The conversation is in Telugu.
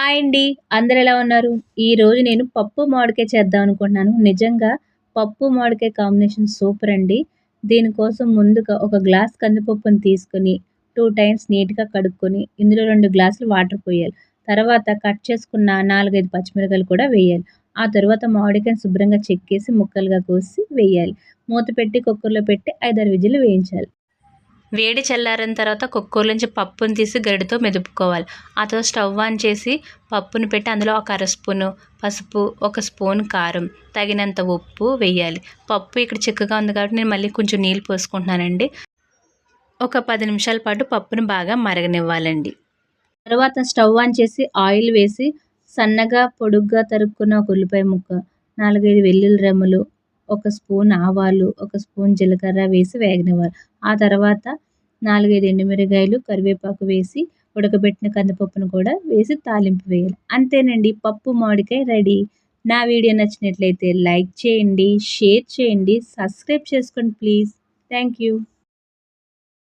హాయ్ అండి. అందరూ ఎలా ఉన్నారు? ఈరోజు నేను పప్పు మామిడికాయ చేద్దాం అనుకుంటున్నాను. నిజంగా పప్పు మామిడికాయ కాంబినేషన్ సూపర్ అండి. దీనికోసం ముందుగా ఒక గ్లాస్ కందిపప్పుని తీసుకొని 2 టైమ్స్ నీట్‌గా కడుక్కొని ఇందులో 2 గ్లాసులు వాటర్ పోయాలి. తర్వాత కట్ చేసుకున్న 4, 5 పచ్చిమిరపకాయలు కూడా వేయాలి. ఆ తరువాత మామిడికాయని శుభ్రంగా చెక్కేసి ముక్కలుగా కోసి వేయాలి. మూత పెట్టి కుక్కర్‌లో పెట్టి 5, 6 విజిల్లు వేయించాలి. వేడి చల్లారిన తర్వాత కుక్కర్‌లోంచి పప్పుని తీసి గరిటెతో మెదుపుకోవాలి. ఆ తర్వాత స్టవ్ ఆన్ చేసి పప్పుని పెట్టి అందులో ఒక అర స్పూను పసుపు, ఒక స్పూన్ కారం, తగినంత ఉప్పు వేయాలి. పప్పు ఇక్కడ చిక్కగా ఉంది కాబట్టి నేను మళ్ళీ కొంచెం నీళ్ళు పోసుకుంటున్నానండి. ఒక 10 నిమిషాల పాటు పప్పుని బాగా మరగనివ్వాలండి. తర్వాత స్టవ్ ఆన్ చేసి ఆయిల్ వేసి సన్నగా పొడుగ్గా తరుక్కున్న ఒక ఉల్లిపాయ ముక్క, 4, 5 వెల్లుల్లి రెమ్మలు, ఒక స్పూన్ ఆవాలు, ఒక స్పూన్ జీలకర్ర వేసి వేగనివ్వాలి. ఆ తర్వాత 4, 5 ఎండుమిరగాయలు, కరివేపాకు వేసి ఉడకబెట్టిన కందిపప్పును కూడా వేసి తాలింపు వేయాలి. అంతేనండి, పప్పు మామిడికాయ రెడీ. నా వీడియో నచ్చినట్లయితే లైక్ చేయండి, షేర్ చేయండి, సబ్స్క్రైబ్ చేసుకోండి ప్లీజ్. Thank you.